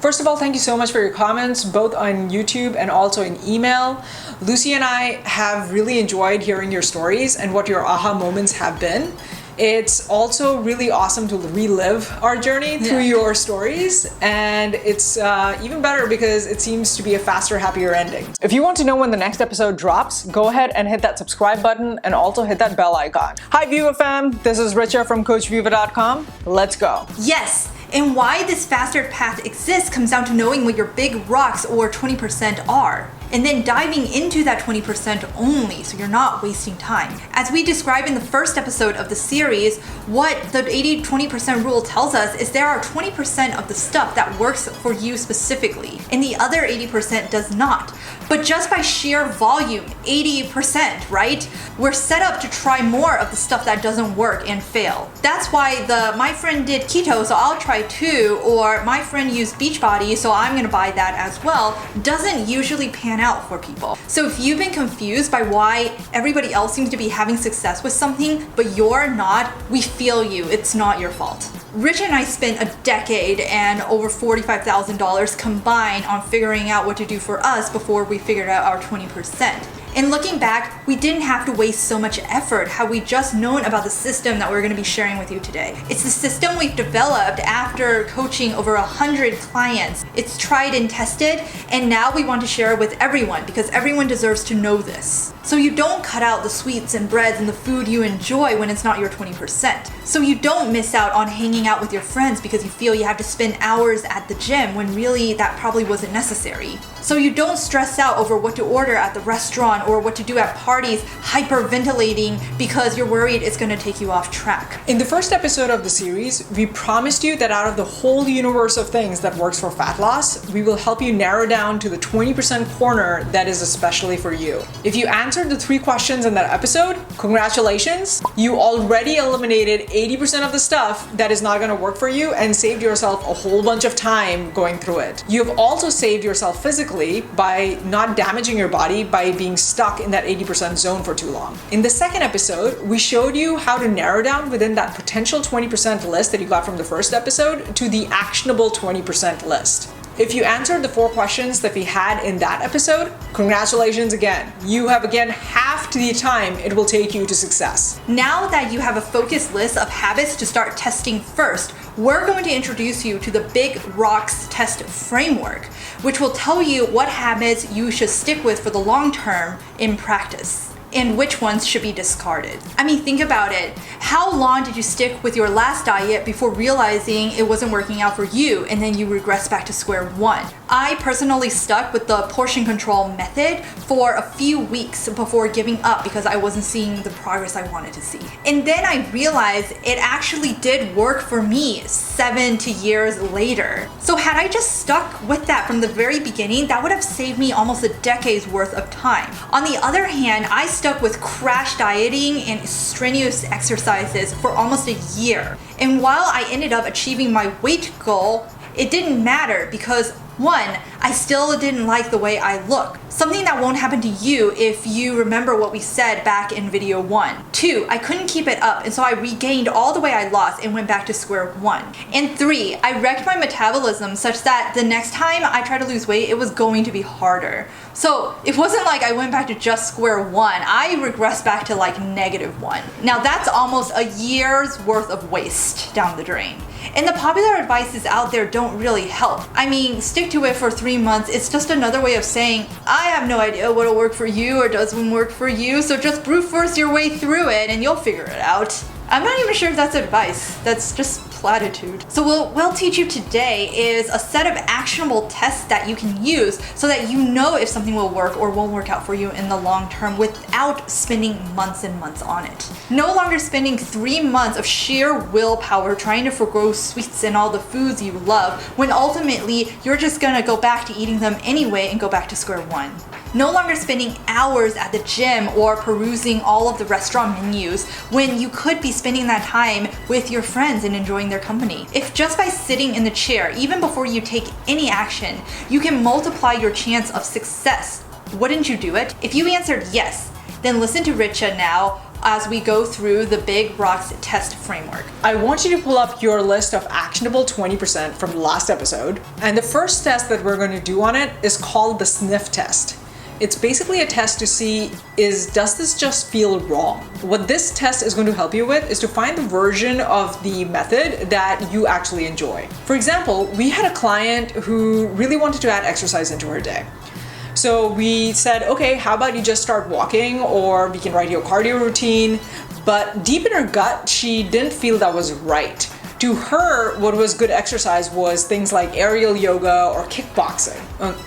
First of all, thank you so much for your comments, both on YouTube and also in email. Lucy and I have really enjoyed hearing your stories and what your aha moments have been. It's also really awesome to relive our journey through your stories, and it's even better because it seems to be a faster, happier ending. If you want to know when the next episode drops, go ahead and hit that subscribe button and also hit that bell icon. Hi Viva fam, this is Richa from CoachViva.com. Let's go. Yes, and why this faster path exists comes down to knowing what your big rocks or 20% are, and then diving into that 20% only so you're not wasting time. As we described in the first episode of the series, what the 80-20% rule tells us is there are 20% of the stuff that works for you specifically, and the other 80% does not. But just by sheer volume, 80%, right? We're set up to try more of the stuff that doesn't work and fail. That's why my friend did keto, so I'll try too, or my friend used Beachbody, so I'm gonna buy that as well, doesn't usually pan out for people. So if you've been confused by why everybody else seems to be having success with something, but you're not, we feel you, it's not your fault. Rich and I spent a decade and over $45,000 combined on figuring out what to do for us before we figured out our 20%. And looking back, we didn't have to waste so much effort had we just known about the system that we're going to be sharing with you today. It's the system we've developed after coaching over 100 clients. It's tried and tested, and now we want to share it with everyone because everyone deserves to know this. So you don't cut out the sweets and breads and the food you enjoy when it's not your 20%. So you don't miss out on hanging out with your friends because you feel you have to spend hours at the gym when really that probably wasn't necessary. So you don't stress out over what to order at the restaurant or what to do at parties, hyperventilating because you're worried it's going to take you off track. In the first episode of the series, we promised you that out of the whole universe of things that works for fat loss, we will help you narrow down to the 20% corner that is especially for you. If you answered the 3 questions in that episode, congratulations! You already eliminated 80% of the stuff that is not going to work for you and saved yourself a whole bunch of time going through it. You have also saved yourself physically by not damaging your body by being stuck in that 80% zone for too long. In the second episode, we showed you how to narrow down within that potential 20% list that you got from the first episode to the actionable 20% list. If you answered the 4 questions that we had in that episode, congratulations again. You have again halved the time it will take you to success. Now that you have a focused list of habits to start testing first, we're going to introduce you to the Big Rocks Test framework, which will tell you what habits you should stick with for the long term in practice, and which ones should be discarded. I mean, think about it. How long did you stick with your last diet before realizing it wasn't working out for you and then you regress back to square one? I personally stuck with the portion control method for a few weeks before giving up because I wasn't seeing the progress I wanted to see. And then I realized it actually did work for me 7 years later. So had I just stuck with that from the very beginning, that would have saved me almost a decade's worth of time. On the other hand, I stuck with crash dieting and strenuous exercises for almost a year. And while I ended up achieving my weight goal, it didn't matter because 1, I still didn't like the way I look. Something that won't happen to you if you remember what we said back in video 1. 2, I couldn't keep it up, and so I regained all the weight I lost and went back to square one. And 3, I wrecked my metabolism such that the next time I tried to lose weight, it was going to be harder. So it wasn't like I went back to just square one. I regressed back to like -1. Now that's almost a year's worth of waste down the drain. And the popular advices out there don't really help. I mean, stick to it for 3 months. It's just another way of saying, I have no idea what'll work for you or doesn't work for you, so just brute force your way through it and you'll figure it out. I'm not even sure if that's advice. That's just platitude. So what we'll teach you today is a set of actionable tests that you can use so that you know if something will work or won't work out for you in the long term without spending months and months on it. No longer spending 3 months of sheer willpower trying to forgo sweets and all the foods you love when ultimately you're just gonna go back to eating them anyway and go back to square one. No longer spending hours at the gym or perusing all of the restaurant menus when you could be spending that time with your friends and enjoying their company. If just by sitting in the chair, even before you take any action, you can multiply your chance of success, wouldn't you do it? If you answered yes, then listen to Richa now, as we go through the Big Rocks test framework. I want you to pull up your list of actionable 20% from the last episode. And the first test that we're going to do on it is called the Sniff Test. It's basically a test to see does this just feel wrong? What this test is going to help you with is to find the version of the method that you actually enjoy. For example, we had a client who really wanted to add exercise into her day. So we said, okay, how about you just start walking, or we can write you a cardio routine. But deep in her gut, she didn't feel that was right. To her, what was good exercise was things like aerial yoga or kickboxing.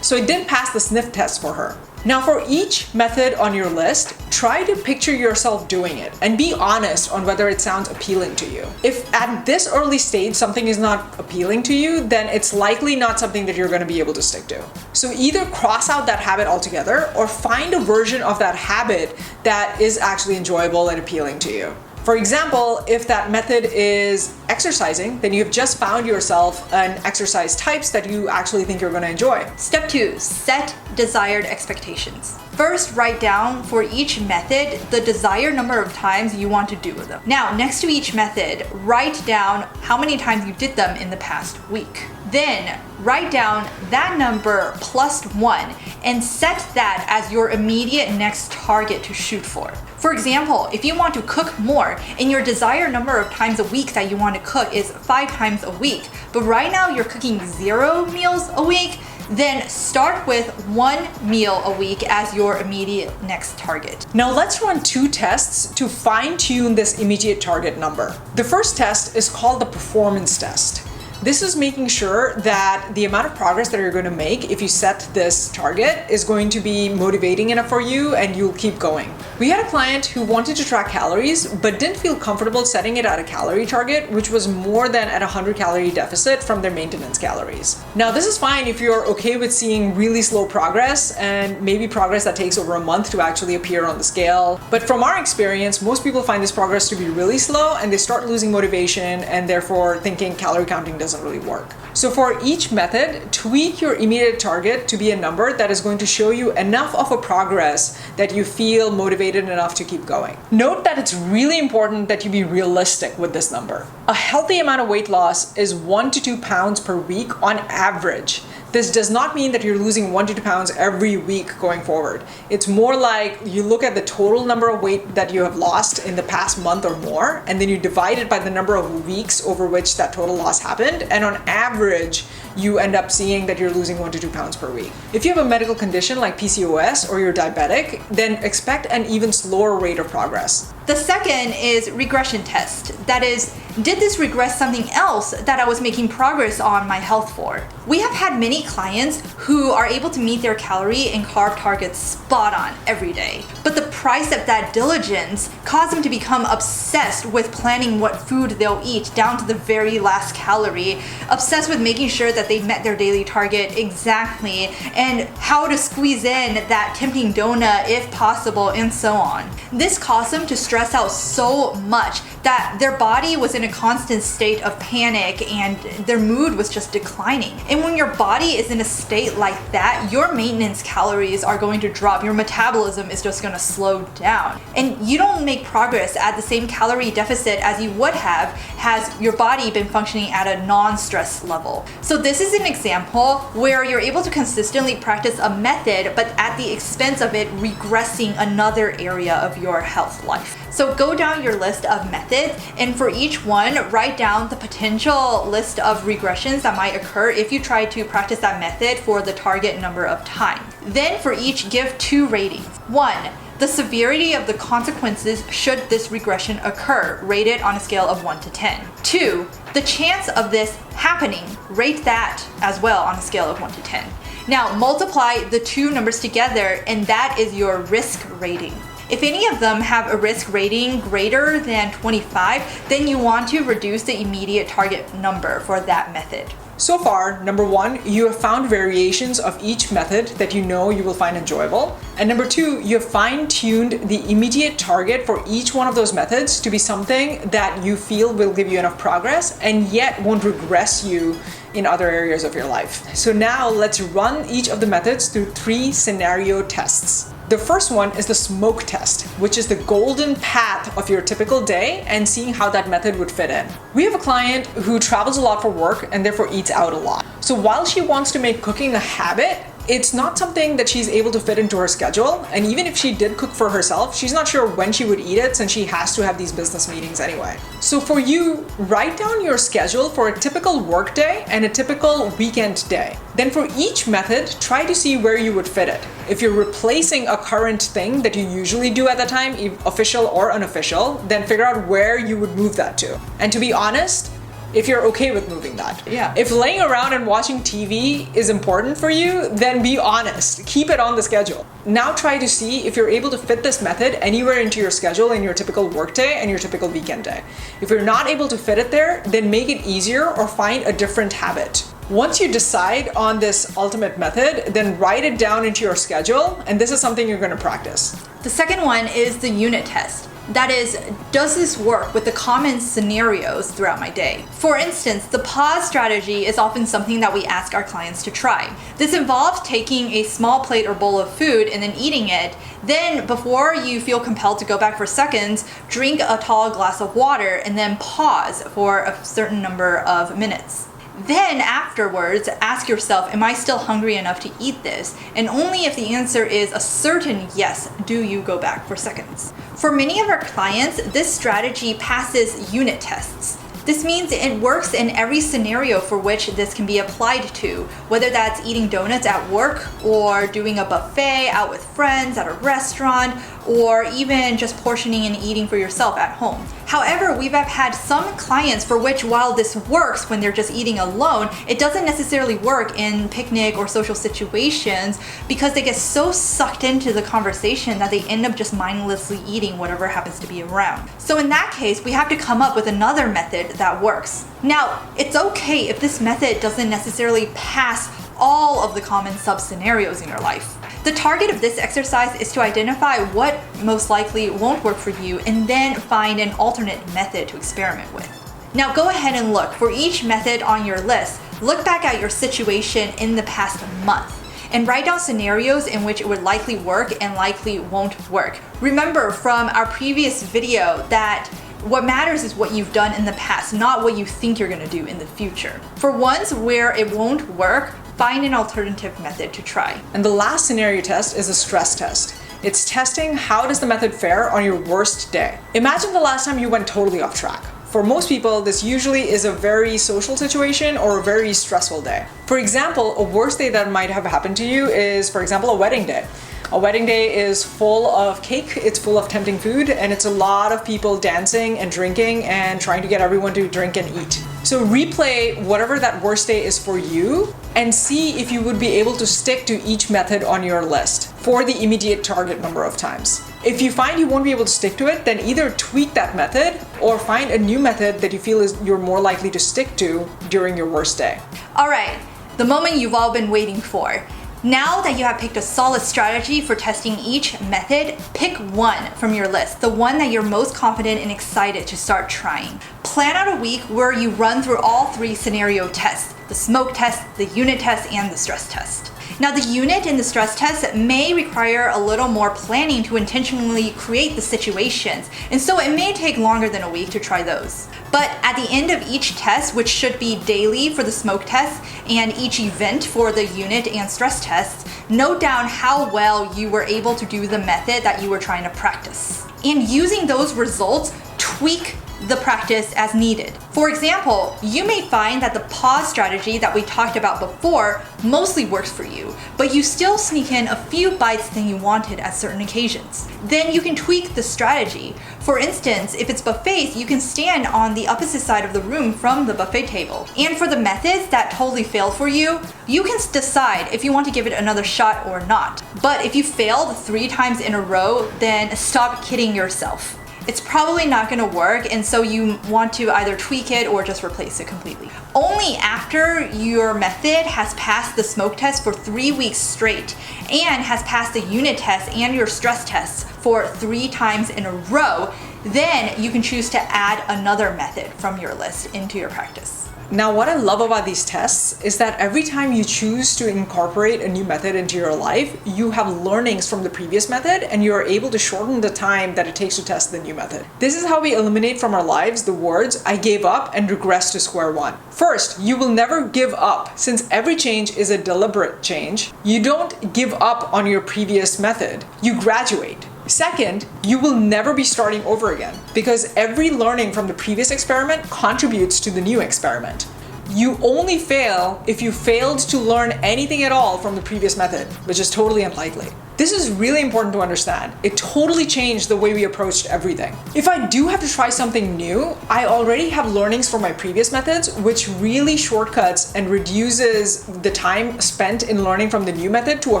So it didn't pass the sniff test for her. Now for each method on your list, try to picture yourself doing it and be honest on whether it sounds appealing to you. If at this early stage something is not appealing to you, then it's likely not something that you're going to be able to stick to. So either cross out that habit altogether or find a version of that habit that is actually enjoyable and appealing to you. For example, if that method is exercising, then you've just found yourself an exercise types that you actually think you're going to enjoy. Step 2, set desired expectations. First, write down for each method the desired number of times you want to do them. Now, next to each method, write down how many times you did them in the past week. Then, write down that number plus 1 and set that as your immediate next target to shoot for. For example, if you want to cook more and your desired number of times a week that you want to cook is 5 times a week, but right now you're cooking 0 meals a week, then start with 1 meal a week as your immediate next target. Now let's run 2 tests to fine-tune this immediate target number. The first test is called the performance test. This is making sure that the amount of progress that you're going to make if you set this target is going to be motivating enough for you and you'll keep going. We had a client who wanted to track calories but didn't feel comfortable setting it at a calorie target which was more than at a 100 calorie deficit from their maintenance calories. Now this is fine if you're okay with seeing really slow progress and maybe progress that takes over a month to actually appear on the scale. But from our experience, most people find this progress to be really slow and they start losing motivation and therefore thinking calorie counting doesn't really work. So for each method, tweak your immediate target to be a number that is going to show you enough of a progress that you feel motivated enough to keep going. Note that it's really important that you be realistic with this number. A healthy amount of weight loss is 1 to 2 pounds per week on average. This does not mean that you're losing 1 to 2 pounds every week going forward. It's more like you look at the total number of weight that you have lost in the past month or more, and then you divide it by the number of weeks over which that total loss happened, and on average, you end up seeing that you're losing 1 to 2 pounds per week. If you have a medical condition like PCOS or you're diabetic, then expect an even slower rate of progress. The second is regression test. That is, did this regress something else that I was making progress on my health for? We have had many clients who are able to meet their calorie and carb targets spot on every day. But the price of that diligence caused them to become obsessed with planning what food they'll eat down to the very last calorie, obsessed with making sure that they met their daily target exactly, and how to squeeze in that tempting donut if possible, and so on. This caused them to stress out so much that their body was in a constant state of panic and their mood was just declining. And when your body is in a state like that, your maintenance calories are going to drop. Your metabolism is just going to slow down. And you don't make progress at the same calorie deficit as you would have has your body been functioning at a non-stress level. So this is an example where you're able to consistently practice a method, but at the expense of it regressing another area of your health life. So go down your list of methods, and for each one, write down the potential list of regressions that might occur if you try to practice that method for the target number of times. Then for each, give 2 ratings. 1, the severity of the consequences should this regression occur, rated on a scale of 1 to 10. 2, the chance of this happening, rate that as well on a scale of 1 to 10. Now multiply the 2 numbers together, and that is your risk rating. If any of them have a risk rating greater than 25, then you want to reduce the immediate target number for that method. So far, number 1, you have found variations of each method that you know you will find enjoyable. And number 2, you have fine-tuned the immediate target for each one of those methods to be something that you feel will give you enough progress and yet won't regress you in other areas of your life. So now let's run each of the methods through 3 scenario tests. The first one is the smoke test, which is the golden path of your typical day and seeing how that method would fit in. We have a client who travels a lot for work and therefore eats out a lot. So while she wants to make cooking a habit, it's not something that she's able to fit into her schedule. And even if she did cook for herself, she's not sure when she would eat it since she has to have these business meetings anyway. So for you, write down your schedule for a typical work day and a typical weekend day. Then for each method, try to see where you would fit it. If you're replacing a current thing that you usually do at the time, official or unofficial, then figure out where you would move that to. And to be honest, if you're okay with moving that. Yeah. If laying around and watching TV is important for you, then be honest. Keep it on the schedule. Now try to see if you're able to fit this method anywhere into your schedule in your typical workday and your typical weekend day. If you're not able to fit it there, then make it easier or find a different habit. Once you decide on this ultimate method, then write it down into your schedule, and this is something you're going to practice. The second one is the unit test. That is, does this work with the common scenarios throughout my day? For instance, the pause strategy is often something that we ask our clients to try. This involves taking a small plate or bowl of food and then eating it. Then, before you feel compelled to go back for seconds, drink a tall glass of water and then pause for a certain number of minutes. Then afterwards, ask yourself, am I still hungry enough to eat this? And only if the answer is a certain yes, do you go back for seconds. For many of our clients, this strategy passes unit tests. This means it works in every scenario for which this can be applied to, whether that's eating donuts at work or doing a buffet out with friends at a restaurant, or even just portioning and eating for yourself at home. However, we've had some clients for which, while this works when they're just eating alone, it doesn't necessarily work in picnic or social situations because they get so sucked into the conversation that they end up just mindlessly eating whatever happens to be around. So in that case, we have to come up with another method that works. Now, it's okay if this method doesn't necessarily pass all of the common sub-scenarios in your life. The target of this exercise is to identify what most likely won't work for you and then find an alternate method to experiment with. Now go ahead and look. For each method on your list, look back at your situation in the past month and write down scenarios in which it would likely work and likely won't work. Remember from our previous video that what matters is what you've done in the past, not what you think you're gonna do in the future. For ones where it won't work, find an alternative method to try. And the last scenario test is a stress test. It's testing how does the method fare on your worst day. Imagine the last time you went totally off track. For most people, this usually is a very social situation or a very stressful day. For example, a worst day that might have happened to you is, for example, a wedding day. A wedding day is full of cake, it's full of tempting food, and it's a lot of people dancing and drinking and trying to get everyone to drink and eat. So replay whatever that worst day is for you and see if you would be able to stick to each method on your list for the immediate target number of times. If you find you won't be able to stick to it, then either tweak that method or find a new method that you feel is you're more likely to stick to during your worst day. All right, the moment you've all been waiting for. Now that you have picked a solid strategy for testing each method, pick one from your list, the one that you're most confident and excited to start trying. Plan out a week where you run through all three scenario tests, the smoke test, the unit test, and the stress test. Now the unit and the stress test may require a little more planning to intentionally create the situations, and so it may take longer than a week to try those. But at the end of each test, which should be daily for the smoke test and each event for the unit and stress tests, note down how well you were able to do the method that you were trying to practice. And using those results, tweak the practice as needed. For example, you may find that the pause strategy that we talked about before mostly works for you, but you still sneak in a few bites than you wanted at certain occasions. Then you can tweak the strategy. For instance, if it's buffets, you can stand on the opposite side of the room from the buffet table. And for the methods that totally failed for you, you can decide if you want to give it another shot or not. But if you failed 3 times in a row, then stop kidding yourself. It's probably not going to work, and so you want to either tweak it or just replace it completely. Only after your method has passed the smoke test for 3 weeks straight and has passed the unit test and your stress tests for 3 times in a row, then you can choose to add another method from your list into your practice. Now, what I love about these tests is that every time you choose to incorporate a new method into your life, you have learnings from the previous method and you are able to shorten the time that it takes to test the new method. This is how we eliminate from our lives the words "I gave up" and "regress to square one." First, you will never give up, since every change is a deliberate change. You don't give up on your previous method, you graduate. Second, you will never be starting over again, because every learning from the previous experiment contributes to the new experiment. You only fail if you failed to learn anything at all from the previous method, which is totally unlikely. This is really important to understand. It totally changed the way we approached everything. If I do have to try something new, I already have learnings from my previous methods, which really shortcuts and reduces the time spent in learning from the new method to a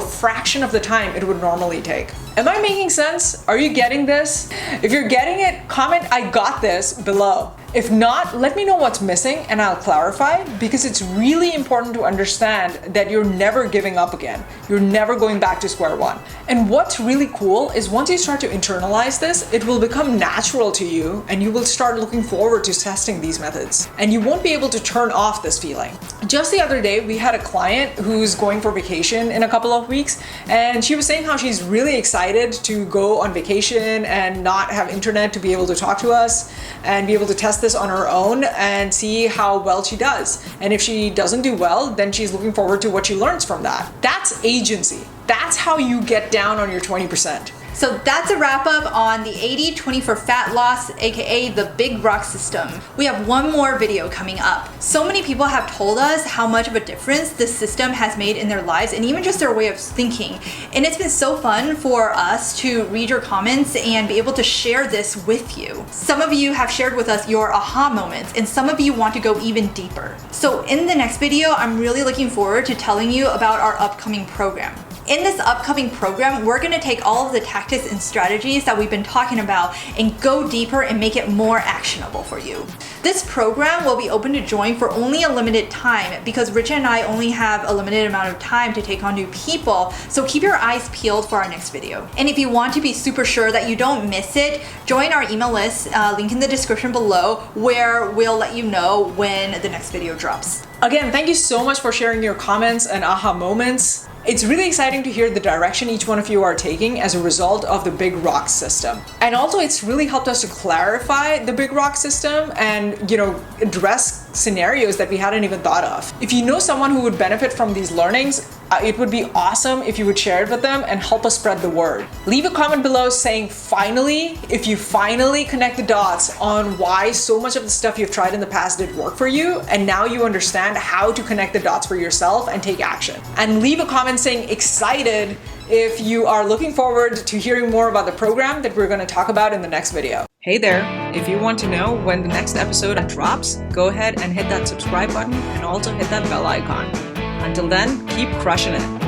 fraction of the time it would normally take. Am I making sense? Are you getting this? If you're getting it, comment "I got this" below. If not, let me know what's missing and I'll clarify, because it's really important to understand that you're never giving up again. You're never going back to square one. And what's really cool is once you start to internalize this, it will become natural to you and you will start looking forward to testing these methods. And you won't be able to turn off this feeling. Just the other day, we had a client who's going for vacation in a couple of weeks, and she was saying how she's really excited to go on vacation and not have internet to be able to talk to us and be able to test this on her own and see how well she does. And if she doesn't do well, then she's looking forward to what she learns from that. That's agency. That's how you get down on your 20%. So that's a wrap up on the 80-20 for fat loss, aka the Big Rock system. We have one more video coming up. So many people have told us how much of a difference this system has made in their lives and even just their way of thinking. And it's been so fun for us to read your comments and be able to share this with you. Some of you have shared with us your aha moments, and some of you want to go even deeper. So in the next video, I'm really looking forward to telling you about our upcoming program. In this upcoming program, we're gonna take all of the tactics and strategies that we've been talking about and go deeper and make it more actionable for you. This program will be open to join for only a limited time, because Rich and I only have a limited amount of time to take on new people, so keep your eyes peeled for our next video. And if you want to be super sure that you don't miss it, join our email list, link in the description below, where we'll let you know when the next video drops. Again, thank you so much for sharing your comments and aha moments. It's really exciting to hear the direction each one of you are taking as a result of the Big Rock system. And also, it's really helped us to clarify the Big Rock system and, address scenarios that we hadn't even thought of. If you know someone who would benefit from these learnings, it would be awesome if you would share it with them and help us spread the word. Leave a comment below saying finally, if you finally connect the dots on why so much of the stuff you've tried in the past did work for you, and now you understand how to connect the dots for yourself and take action. And leave a comment saying excited if you are looking forward to hearing more about the program that we're going to talk about in the next video. Hey there, if you want to know when the next episode drops, go ahead and hit that subscribe button and also hit that bell icon. Until then, keep crushing it.